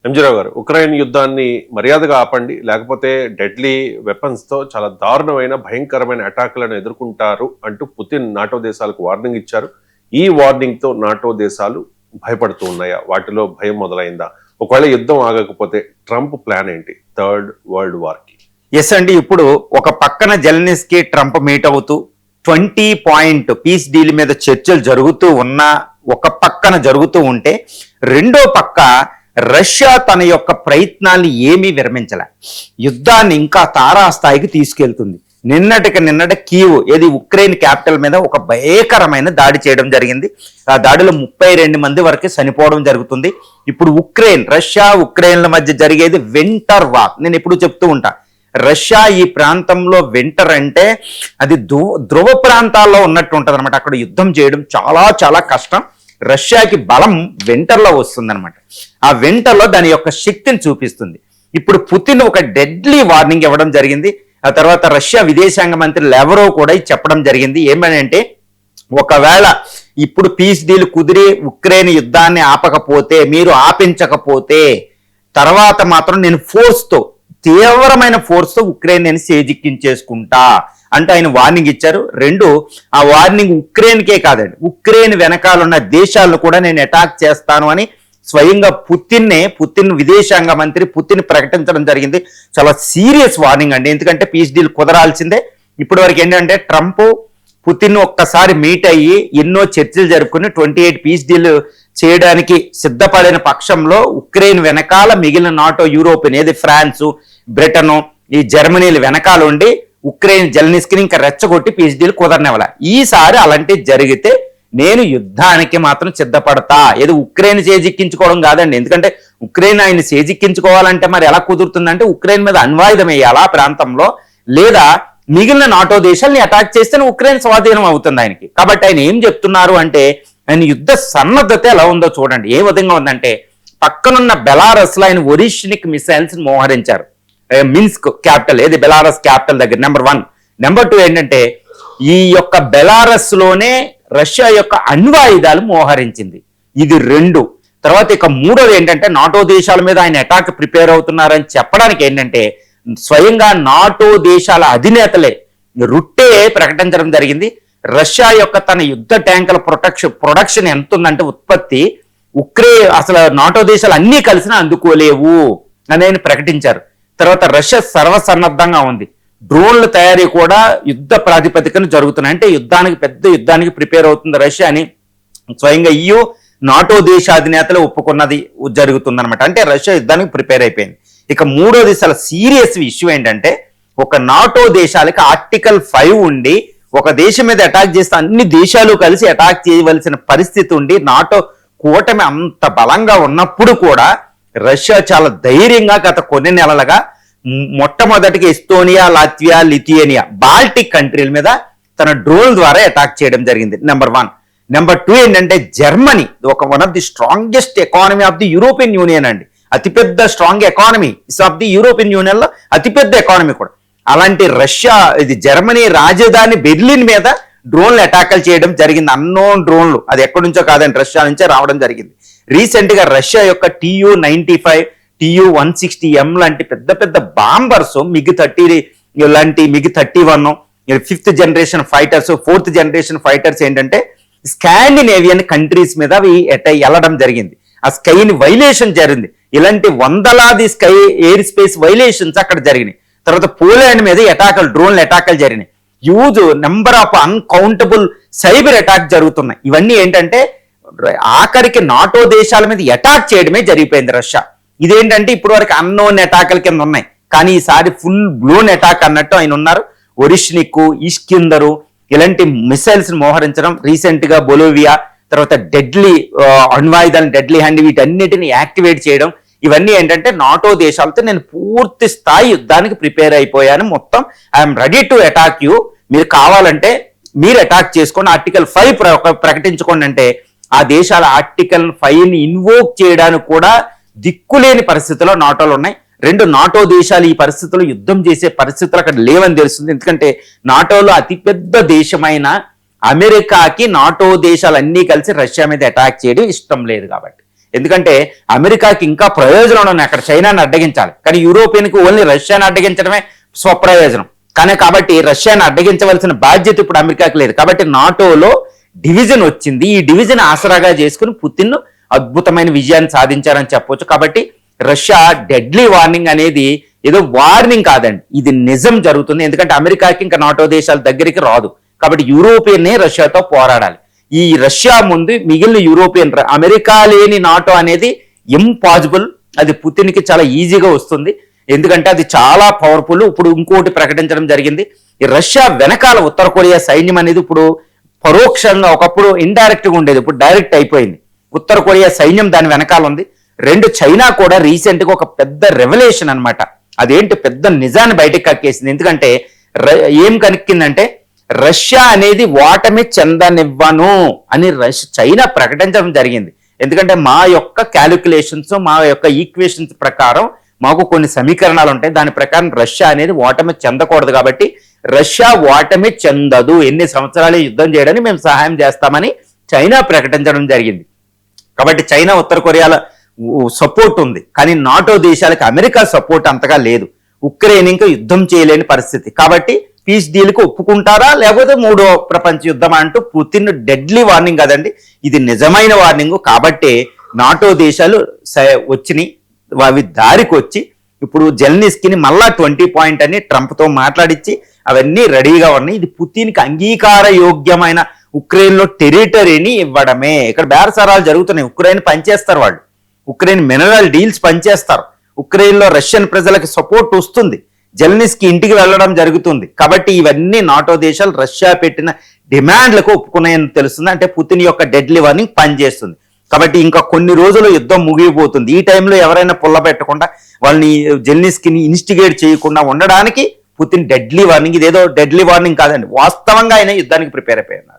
ఎంజీరావు గారు, ఉక్రెయిన్ యుద్ధాన్ని మర్యాదగా ఆపండి, లేకపోతే డెడ్లీ వెపన్స్ తో చాలా దారుణమైన భయంకరమైన అటాక్లను ఎదుర్కొంటారు అంటూ పుతిన్ నాటో దేశాలకు వార్నింగ్ ఇచ్చారు. ఈ వార్నింగ్ తో నాటో దేశాలు భయపడుతూ ఉన్నాయా? వాటిలో భయం మొదలైందా? ఒకవేళ యుద్ధం ఆగకపోతే ట్రంప్ ప్లాన్ ఏంటి థర్డ్ వరల్డ్ వార్ కి? ఎస్ అండి, ఇప్పుడు ఒక పక్కన జెలెన్స్కీ ట్రంప్ మీట్ అవుతూ 20 పాయింట్ పీస్ డీల్ మీద చర్చలు జరుగుతూ ఉన్నా, ఒక పక్కన జరుగుతూ ఉంటే రెండో పక్క రష్యా తన యొక్క ప్రయత్నాన్ని ఏమీ విరమించలే, యుద్ధాన్ని ఇంకా తారాస్థాయికి తీసుకెళ్తుంది. నిన్నటి కీవ్ ఏది ఉక్రెయిన్ క్యాపిటల్ మీద ఒక భయంకరమైన దాడి చేయడం జరిగింది. ఆ దాడిలో 32 మంది వరకు చనిపోవడం జరుగుతుంది. ఇప్పుడు రష్యా ఉక్రెయిన్ల మధ్య జరిగేది వింటర్ వార్. నేను ఎప్పుడు చెప్తూ ఉంటా, రష్యా ఈ ప్రాంతంలో వింటర్ అంటే అది ధ్రువ ప్రాంతాల్లో ఉన్నట్టు ఉంటుంది అనమాట. అక్కడ యుద్ధం చేయడం చాలా చాలా కష్టం. రష్యాకి బలం వింటర్లో వస్తుంది అనమాట. ఆ వింటర్లో దాని యొక్క శక్తిని చూపిస్తుంది. ఇప్పుడు పుతిన్ ఒక డెడ్లీ వార్నింగ్ ఇవ్వడం జరిగింది. ఆ తర్వాత రష్యా విదేశాంగ మంత్రి లావ్రోవ్ కూడా చెప్పడం జరిగింది. ఏమనంటే, ఒకవేళ ఇప్పుడు పీస్ డీల్ కుదిరి ఉక్రెయిన్ యుద్ధాన్ని ఆపకపోతే, మీరు ఆపించకపోతే తర్వాత మాత్రం నేను తీవ్రమైన ఫోర్స్తో ఉక్రెయిన్ నేను చేజిక్కించేసుకుంటా అంటే ఆయన వార్నింగ్ ఇచ్చారు. ఆ వార్నింగ్ ఉక్రెయిన్కే కాదండి, ఉక్రెయిన్ వెనకాలన్న దేశాలను కూడా నేను అటాక్ చేస్తాను అని స్వయంగా పుతిన్ విదేశాంగ మంత్రి పుతిన్ ప్రకటించడం జరిగింది. చాలా సీరియస్ వార్నింగ్ అండి, ఎందుకంటే పీస్ డీల్ కుదరాల్సిందే. ఇప్పటి వరకు ఏంటంటే ట్రంప్ పుతిన్ ఒక్కసారి మీట్ అయ్యి ఎన్నో చర్చలు జరుపుకుని 28 పీస్ డీల్ చేయడానికి సిద్ధపడిన పక్షంలో ఉక్రెయిన్ వెనకాల మిగిలిన నాటో యూరోపియన్ ఏది ఫ్రాన్స్, బ్రిటన్, ఈ జర్మనీలు వెనకాల ఉండి ఉక్రెయిన్ జెలెన్స్కీని ఇంకా రెచ్చగొట్టి పీస్ డీల్ కుదరనివ్వాల. ఈసారి అలాంటివి జరిగితే నేను యుద్ధానికి మాత్రం సిద్ధపడతా. ఏదో ఉక్రెయిన్ చేజిక్కించుకోవడం కాదండి, ఎందుకంటే ఉక్రెయిన్ ఆయన చేజిక్కించుకోవాలంటే మరి ఎలా కుదురుతుందంటే ఉక్రెయిన్ మీద అణ్వాయుధం వేయాలా ప్రాంతంలో, లేదా మిగిలిన నాటో దేశాలని అటాక్ చేస్తే ఉక్రెయిన్ స్వాధీనం అవుతుంది ఆయనకి. కాబట్టి ఆయన ఏం చెప్తున్నారు అంటే, ఆయన యుద్ధ సన్నద్ధత ఎలా ఉందో చూడండి. ఏ విధంగా ఉందంటే, పక్కనున్న బెలారస్ లో ఆయన ఒరిష్నిక్ మిసైల్స్ మోహరించారు. మిన్స్క్ క్యాపిటల్ ఏది బెలారస్ క్యాపిటల్ దగ్గర నెంబర్ 1. నెంబర్ 2 ఏంటంటే, ఈ యొక్క బెలారస్ లోనే రష్యా యొక్క అణ్వాయుధాలు మోహరించింది. ఇది 2. తర్వాత ఇక 3వది ఏంటంటే, నాటో దేశాల మీద ఆయన అటాక్ ప్రిపేర్ అవుతున్నారని చెప్పడానికి ఏంటంటే, స్వయంగా నాటో దేశాల అధినేతలే రుట్టే ప్రకటించడం జరిగింది. రష్యా యొక్క తన యుద్ధ ట్యాంకుల ప్రొడక్షన్ ఎంత ఉందంటే ఉత్పత్తి, అసలు నాటో దేశాలు అన్నీ కలిసినా అందుకోలేవు అని ఆయన ప్రకటించారు. తర్వాత రష్యా సర్వసన్నద్ధంగా ఉంది. డ్రోన్ల తయారీ కూడా యుద్ధ ప్రాతిపదికన జరుగుతున్నాయి. అంటే పెద్ద యుద్ధానికి ప్రిపేర్ అవుతుంది రష్యా అని స్వయంగా నాటో దేశాధినేతలు ఒప్పుకున్నది జరుగుతుందన్నమాట. అంటే రష్యా యుద్ధానికి ప్రిపేర్ అయిపోయింది. ఇక 3వది చాలా సీరియస్ ఇష్యూ ఏంటంటే, ఒక నాటో దేశాలకి ఆర్టికల్ 5 ఉండి ఒక దేశం మీద అటాక్ చేస్తే అన్ని దేశాలు కలిసి అటాక్ చేయవలసిన పరిస్థితి ఉండి, నాటో కూటమి అంత బలంగా ఉన్నప్పుడు కూడా రష్యా చాలా ధైర్యంగా గత కొన్ని నెలలుగా మొట్టమొదటిగా ఎస్తోనియా, లాత్వియా, లిథుయేనియా, బాల్టిక్ కంట్రీల మీద తన డ్రోన్ ద్వారా అటాక్ చేయడం జరిగింది. నెంబర్ 1. నెంబర్ 2 ఏంటంటే, Germany one of the strongest economy of the European union అండి, అతిపెద్ద strong economy of the European union లో అతిపెద్ద ఎకానమీ కూడా. అలాంటి జర్మనీ రాజధాని బెర్లిన్ మీద డ్రోన్లు అటాక్లు చేయడం జరిగింది. అన్నోన్ డ్రోన్లు, అది ఎక్కడి నుంచో కాదండి, రష్యా నుంచే రావడం జరిగింది. రీసెంట్ గా రష్యా యొక్క TU-95, TU-160M లాంటి పెద్ద పెద్ద బాంబర్స్, MiG-30 లాంటి MiG-31, 5th generation fighters, 4th generation fighters ఏంటంటే స్కాండినేవియన్ కంట్రీస్ మీద అవి వెళ్ళడం జరిగింది. ఆ స్కైని వైలేషన్ జరిగింది. ఇలాంటి వందలాది స్కై ఎయిర్ స్పేస్ వైలేషన్స్ అక్కడ జరిగినాయి. తర్వాత పోలాండ్ మీద డ్రోన్ల అటాక్లు జరిగినాయి. Huge number of uncountable cyber attack జరుగుతున్నాయి. ఇవన్నీ ఏంటంటే ఆఖరికి నాటో దేశాల మీద అటాక్ చేయడమే జరిగిపోయింది రష్యా. ఇదేంటంటే ఇప్పటి వరకు అన్నోన్ అటాక్ల కింద ఉన్నాయి, కానీ ఈసారి ఫుల్ బ్లోన్ అటాక్ అన్నట్టు ఆయన ఉన్నారు. ఒరిష్నిక్, ఇష్కిందరు ఇలాంటి మిసైల్స్ మోహరించడం, రీసెంట్ గా బొలోవియా, తర్వాత డెడ్లీ అణ్వాయుధాలను, డెడ్లీ హ్యాండ్, వీటన్నిటిని యాక్టివేట్ చేయడం, ఇవన్నీ ఏంటంటే నాటో దేశాలతో నేను పూర్తి స్థాయి యుద్ధానికి ప్రిపేర్ అయిపోయాను, మొత్తం I'm ready to attack you, మీరు కావాలంటే మీరు అటాక్ చేసుకోండి, ఆర్టికల్ 5 ప్రకటించుకోండి అంటే ఆ దేశాల ఆర్టికల్ 5ని ఇన్వోక్ చేయడానికి కూడా దిక్కులేని పరిస్థితుల్లో నాటోలు ఉన్నాయి. 2 నాటో దేశాలు ఈ పరిస్థితుల్లో యుద్ధం చేసే పరిస్థితులు అక్కడ లేవని తెలుస్తుంది. ఎందుకంటే నాటోలో అతిపెద్ద దేశమైన అమెరికాకి నాటో దేశాలన్నీ కలిసి రష్యా మీద అటాక్ చేయడం ఇష్టం లేదు కాబట్టి. ఎందుకంటే అమెరికాకి ఇంకా ప్రయోజనం ఉన్నాయి, అక్కడ చైనాని అడ్డగించాలి, కానీ యూరోపియన్కి ఓన్లీ రష్యాని అడ్డగించడమే స్వప్రయోజనం. కానీ కాబట్టి రష్యాని అడ్డగించవలసిన బాధ్యత ఇప్పుడు అమెరికాకి లేదు. కాబట్టి నాటోలో డివిజన్ వచ్చింది. ఈ డివిజన్ ఆసరాగా చేసుకుని పుతిన్ అద్భుతమైన విజయాన్ని సాధించారని చెప్పొచ్చు. కాబట్టి రష్యా డెడ్లీ వార్నింగ్ అనేది ఏదో వార్నింగ్ కాదండి, ఇది నిజం జరుగుతుంది. ఎందుకంటే అమెరికాకి ఇంకా నాటో దేశాల దగ్గరికి రాదు. కాబట్టి యూరోపియన్నే రష్యాతో పోరాడాలి. ఈ రష్యా ముందు మిగిలిన యూరోపియన్, అమెరికా లేని నాటో అనేది ఇంపాసిబుల్. అది పుతిన్కి చాలా ఈజీగా వస్తుంది, ఎందుకంటే అది చాలా పవర్ఫుల్. ఇప్పుడు ఇంకోటి ప్రకటించడం జరిగింది, ఈ రష్యా వెనకాల ఉత్తర కొరియా సైన్యం అనేది ఇప్పుడు పరోక్షంగా, ఒకప్పుడు ఇండైరెక్ట్గా ఉండేది, ఇప్పుడు డైరెక్ట్ అయిపోయింది. ఉత్తర కొరియా సైన్యం దాని వెనకాల ఉంది. రెండు, చైనా కూడా రీసెంట్గా ఒక పెద్ద రెవల్యూషన్ అన్నమాట. అదేంటి, పెద్ద నిజాన్ని బయటకు కక్కేసింది. ఎందుకంటే ఏం కనుక్కిందంటే రష్యా అనేది ఓటమి చెందనివ్వను అని చైనా ప్రకటించడం జరిగింది. ఎందుకంటే మా యొక్క క్యాలిక్యులేషన్స్, మా యొక్క ఈక్వేషన్స్ ప్రకారం మాకు కొన్ని సమీకరణాలు ఉంటాయి, దాని ప్రకారం రష్యా అనేది ఓటమి చెందకూడదు. కాబట్టి రష్యా ఓటమి చెందదు, ఎన్ని సంవత్సరాలు యుద్ధం చేయడానికి మేము సహాయం చేస్తామని చైనా ప్రకటించడం జరిగింది. కాబట్టి చైనా ఉత్తర కొరియాల సపోర్ట్ ఉంది, కానీ నాటో దేశాలకు అమెరికా సపోర్ట్ అంతగా లేదు. ఉక్రెయిన్ ఇంకా యుద్ధం చేయలేని పరిస్థితి. కాబట్టి పీస్ డీల్కి ఒప్పుకుంటారా లేకపోతే మూడో ప్రపంచ యుద్ధం అంటూ పుతిన్ డెడ్లీ వార్నింగ్ కదండి, ఇది నిజమైన వార్నింగ్. కాబట్టి నాటో దేశాలు వచ్చినాయి, అవి దారికి వచ్చి ఇప్పుడు జెల్నిస్కీని మళ్ళా 20 పాయింట్ అని ట్రంప్తో మాట్లాడించి అవన్నీ రెడీగా ఉన్నాయి. ఇది పుతిన్కి అంగీకార యోగ్యమైన ఉక్రెయిన్లో టెరిటరీని ఇవ్వడమే. ఇక్కడ బేరసారాలు జరుగుతున్నాయి, ఉక్రెయిన్ పనిచేస్తారు, వాళ్ళు ఉక్రెయిన్ మినరల్ డీల్స్ పనిచేస్తారు, ఉక్రెయిన్లో రష్యన్ ప్రజలకు సపోర్ట్ వస్తుంది, జెల్నిస్కీ ఇంటికి వెళ్ళడం జరుగుతుంది. కాబట్టి ఇవన్నీ నాటో దేశాలు రష్యా పెట్టిన డిమాండ్లకు ఒప్పుకున్నాయని తెలుస్తుంది. అంటే పుతిన్ యొక్క డెడ్లీ వార్నింగ్ పనిచేస్తుంది. కాబట్టి ఇంకా కొన్ని రోజులు యుద్ధం ముగిపోతుంది. ఈ టైంలో ఎవరైనా పుల్ల పెట్టకుండా వాళ్ళని జెల్నిస్కీని ఇన్స్టిగేట్ చేయకుండా ఉండడానికి పుతిన్ డెడ్లీ వార్నింగ్, ఇదేదో డెడ్లీ వార్నింగ్ కాదండి, వాస్తవంగా ఆయన యుద్ధానికి ప్రిపేర్ అయిపోయినారు.